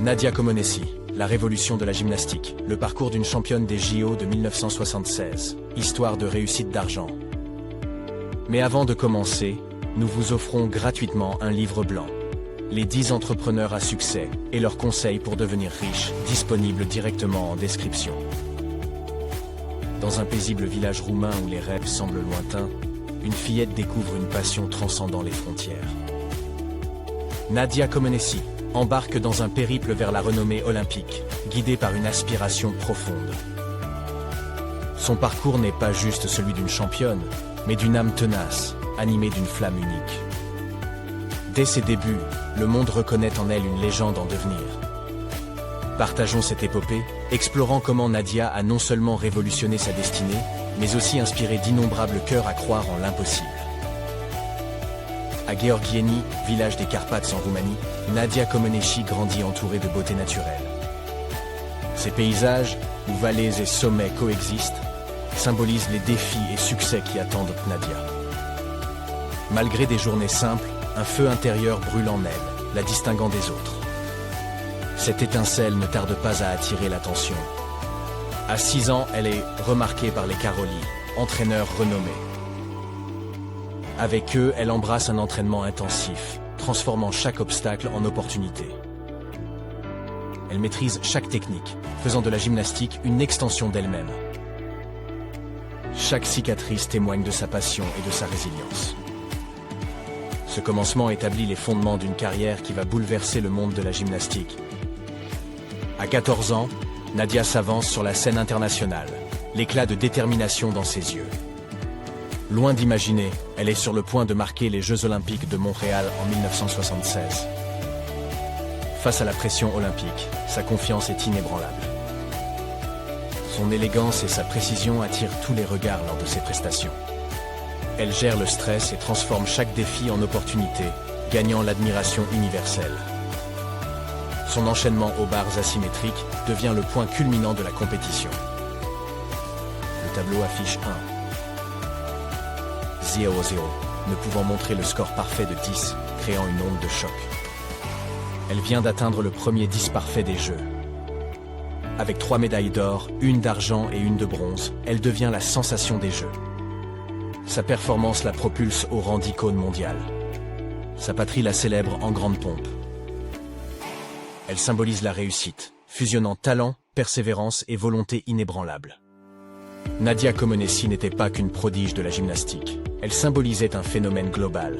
Nadia Comaneci, la révolution de la gymnastique, le parcours d'une championne des JO de 1976, histoire de réussite d'argent. Mais avant de commencer, nous vous offrons gratuitement un livre blanc. Les 10 entrepreneurs à succès et leurs conseils pour devenir riches, disponible directement en description. Dans un paisible village roumain où les rêves semblent lointains, une fillette découvre une passion transcendant les frontières. Nadia Comaneci embarque dans un périple vers la renommée olympique, guidée par une aspiration profonde. Son parcours n'est pas juste celui d'une championne, mais d'une âme tenace, animée d'une flamme unique. Dès ses débuts, le monde reconnaît en elle une légende en devenir. Partageons cette épopée, explorant comment Nadia a non seulement révolutionné sa destinée, mais aussi inspiré d'innombrables cœurs à croire en l'impossible. À Gheorgheni, village des Carpates en Roumanie, Nadia Comaneci grandit entourée de beauté naturelle. Ces paysages, où vallées et sommets coexistent, symbolisent les défis et succès qui attendent Nadia. Malgré des journées simples, un feu intérieur brûle en elle, la distinguant des autres. Cette étincelle ne tarde pas à attirer l'attention. À 6 ans, elle est remarquée par les Karolyi, entraîneurs renommés. Avec eux, elle embrasse un entraînement intensif, transformant chaque obstacle en opportunité. Elle maîtrise chaque technique, faisant de la gymnastique une extension d'elle-même. Chaque cicatrice témoigne de sa passion et de sa résilience. Ce commencement établit les fondements d'une carrière qui va bouleverser le monde de la gymnastique. À 14 ans, Nadia s'avance sur la scène internationale, l'éclat de détermination dans ses yeux. Loin d'imaginer, elle est sur le point de marquer les Jeux Olympiques de Montréal en 1976. Face à la pression olympique, sa confiance est inébranlable. Son élégance et sa précision attirent tous les regards lors de ses prestations. Elle gère le stress et transforme chaque défi en opportunité, gagnant l'admiration universelle. Son enchaînement aux barres asymétriques devient le point culminant de la compétition. Le tableau affiche 1-0-0, ne pouvant montrer le score parfait de 10, créant une onde de choc. Elle vient d'atteindre le premier 10 parfait des Jeux. Avec 3 médailles d'or, 1 d'argent et 1 de bronze, elle devient la sensation des Jeux. Sa performance la propulse au rang d'icône mondiale. Sa patrie la célèbre en grande pompe. Elle symbolise la réussite, fusionnant talent, persévérance et volonté inébranlable. Nadia Comaneci n'était pas qu'une prodige de la gymnastique, elle symbolisait un phénomène global.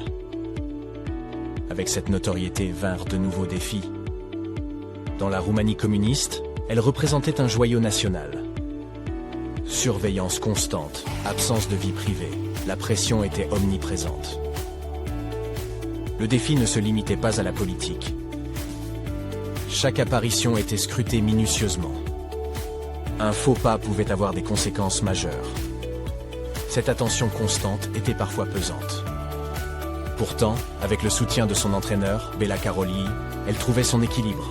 Avec cette notoriété vinrent de nouveaux défis. Dans la Roumanie communiste, elle représentait un joyau national. Surveillance constante, absence de vie privée, la pression était omniprésente. Le défi ne se limitait pas à la politique. Chaque apparition était scrutée minutieusement. Un faux pas pouvait avoir des conséquences majeures. Cette attention constante était parfois pesante. Pourtant, avec le soutien de son entraîneur, Béla Karolyi, elle trouvait son équilibre.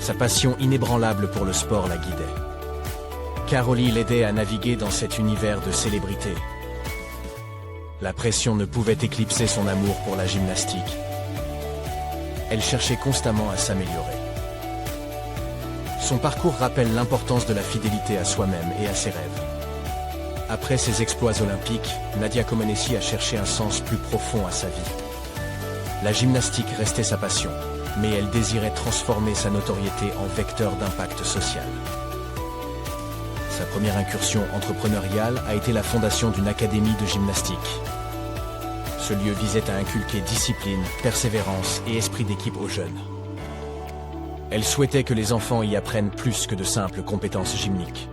Sa passion inébranlable pour le sport la guidait. Karolyi l'aidait à naviguer dans cet univers de célébrité. La pression ne pouvait éclipser son amour pour la gymnastique. Elle cherchait constamment à s'améliorer. Son parcours rappelle l'importance de la fidélité à soi-même et à ses rêves. Après ses exploits olympiques, Nadia Comaneci a cherché un sens plus profond à sa vie. La gymnastique restait sa passion, mais elle désirait transformer sa notoriété en vecteur d'impact social. Sa première incursion entrepreneuriale a été la fondation d'une académie de gymnastique. Ce lieu visait à inculquer discipline, persévérance et esprit d'équipe aux jeunes. Elle souhaitait que les enfants y apprennent plus que de simples compétences gymniques.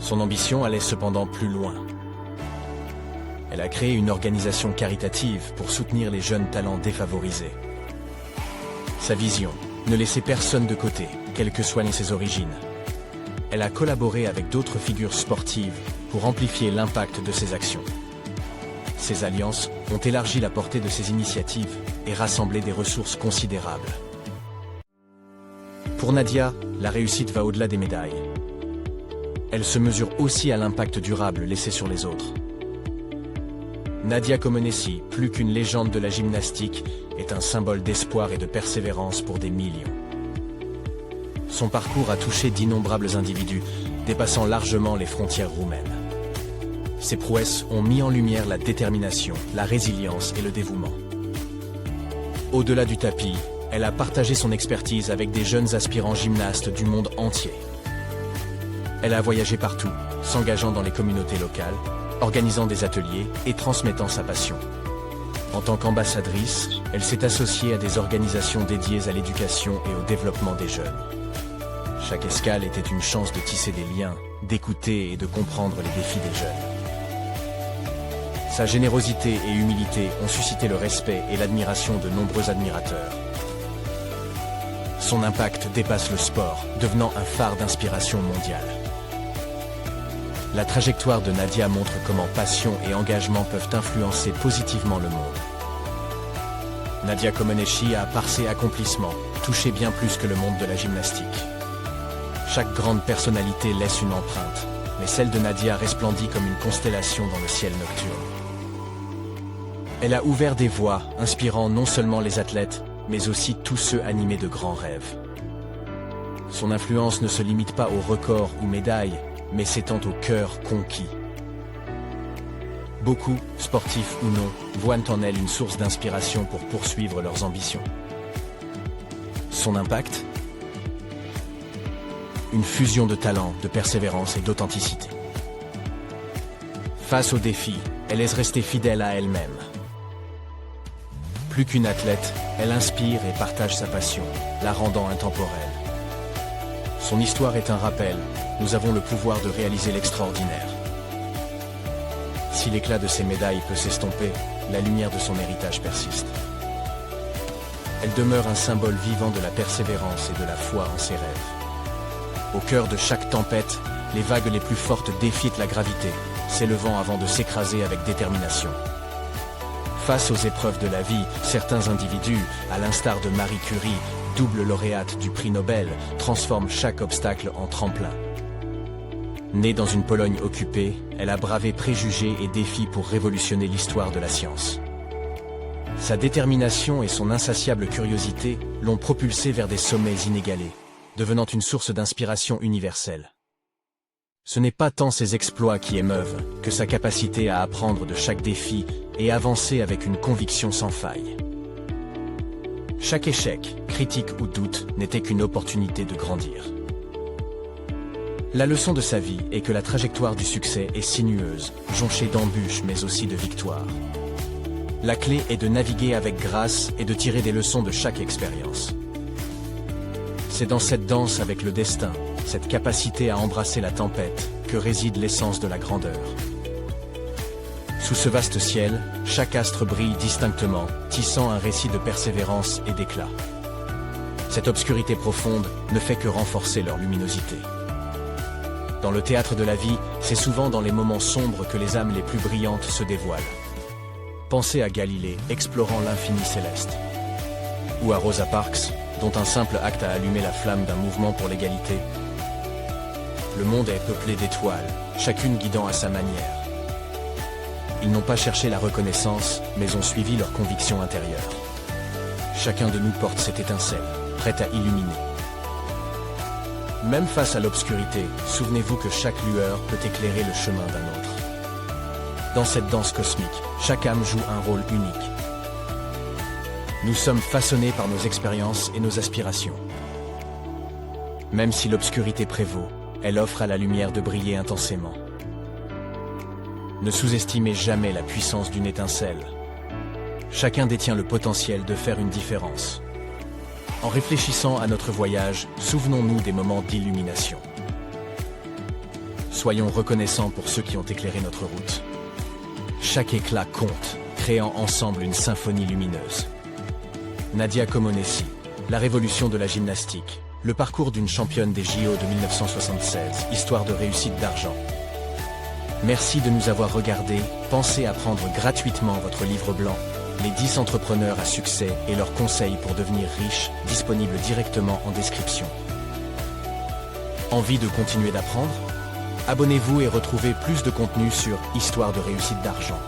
Son ambition allait cependant plus loin. Elle a créé une organisation caritative pour soutenir les jeunes talents défavorisés. Sa vision, ne laisser personne de côté, quelles que soient ses origines. Elle a collaboré avec d'autres figures sportives pour amplifier l'impact de ses actions. Ces alliances ont élargi la portée de ses initiatives et rassemblé des ressources considérables. Pour Nadia, la réussite va au-delà des médailles. Elle se mesure aussi à l'impact durable laissé sur les autres. Nadia Comaneci, plus qu'une légende de la gymnastique, est un symbole d'espoir et de persévérance pour des millions. Son parcours a touché d'innombrables individus, dépassant largement les frontières roumaines. Ses prouesses ont mis en lumière la détermination, la résilience et le dévouement. Au-delà du tapis, elle a partagé son expertise avec des jeunes aspirants gymnastes du monde entier. Elle a voyagé partout, s'engageant dans les communautés locales, organisant des ateliers et transmettant sa passion. En tant qu'ambassadrice, elle s'est associée à des organisations dédiées à l'éducation et au développement des jeunes. Chaque escale était une chance de tisser des liens, d'écouter et de comprendre les défis des jeunes. Sa générosité et humilité ont suscité le respect et l'admiration de nombreux admirateurs. Son impact dépasse le sport, devenant un phare d'inspiration mondiale. La trajectoire de Nadia montre comment passion et engagement peuvent influencer positivement le monde. Nadia Comaneci a, par ses accomplissements, touché bien plus que le monde de la gymnastique. Chaque grande personnalité laisse une empreinte, mais celle de Nadia resplendit comme une constellation dans le ciel nocturne. Elle a ouvert des voies, inspirant non seulement les athlètes, mais aussi tous ceux animés de grands rêves. Son influence ne se limite pas aux records ou médailles, mais s'étend au cœur conquis. Beaucoup, sportifs ou non, voient en elle une source d'inspiration pour poursuivre leurs ambitions. Son impact ? Une fusion de talent, de persévérance et d'authenticité. Face aux défis, elle est restée fidèle à elle-même. Plus qu'une athlète, elle inspire et partage sa passion, la rendant intemporelle. Son histoire est un rappel, nous avons le pouvoir de réaliser l'extraordinaire. Si l'éclat de ses médailles peut s'estomper, la lumière de son héritage persiste. Elle demeure un symbole vivant de la persévérance et de la foi en ses rêves. Au cœur de chaque tempête, les vagues les plus fortes défient la gravité, s'élevant avant de s'écraser avec détermination. Face aux épreuves de la vie, certains individus, à l'instar de Marie Curie, double lauréate du prix Nobel, transforment chaque obstacle en tremplin. Née dans une Pologne occupée, elle a bravé préjugés et défis pour révolutionner l'histoire de la science. Sa détermination et son insatiable curiosité l'ont propulsée vers des sommets inégalés, devenant une source d'inspiration universelle. Ce n'est pas tant ses exploits qui émeuvent, que sa capacité à apprendre de chaque défi et avancer avec une conviction sans faille. Chaque échec, critique ou doute n'était qu'une opportunité de grandir. La leçon de sa vie est que la trajectoire du succès est sinueuse, jonchée d'embûches mais aussi de victoires. La clé est de naviguer avec grâce et de tirer des leçons de chaque expérience. C'est dans cette danse avec le destin, cette capacité à embrasser la tempête, que réside l'essence de la grandeur. Sous ce vaste ciel, chaque astre brille distinctement, tissant un récit de persévérance et d'éclat. Cette obscurité profonde ne fait que renforcer leur luminosité. Dans le théâtre de la vie, c'est souvent dans les moments sombres que les âmes les plus brillantes se dévoilent. Pensez à Galilée, explorant l'infini céleste. Ou à Rosa Parks, dont un simple acte a allumé la flamme d'un mouvement pour l'égalité. Le monde est peuplé d'étoiles, chacune guidant à sa manière. Ils n'ont pas cherché la reconnaissance, mais ont suivi leur conviction intérieure. Chacun de nous porte cette étincelle, prête à illuminer. Même face à l'obscurité, souvenez-vous que chaque lueur peut éclairer le chemin d'un autre. Dans cette danse cosmique, chaque âme joue un rôle unique. Nous sommes façonnés par nos expériences et nos aspirations. Même si l'obscurité prévaut, elle offre à la lumière de briller intensément. Ne sous-estimez jamais la puissance d'une étincelle. Chacun détient le potentiel de faire une différence. En réfléchissant à notre voyage, souvenons-nous des moments d'illumination. Soyons reconnaissants pour ceux qui ont éclairé notre route. Chaque éclat compte, créant ensemble une symphonie lumineuse. Nadia Comaneci, la révolution de la gymnastique, le parcours d'une championne des JO de 1976, histoire de réussite d'argent. Merci de nous avoir regardés. Pensez à prendre gratuitement votre livre blanc, Les 10 entrepreneurs à succès et leurs conseils pour devenir riches, disponible directement en description. Envie de continuer d'apprendre ? Abonnez-vous et retrouvez plus de contenu sur Histoire de réussite d'argent.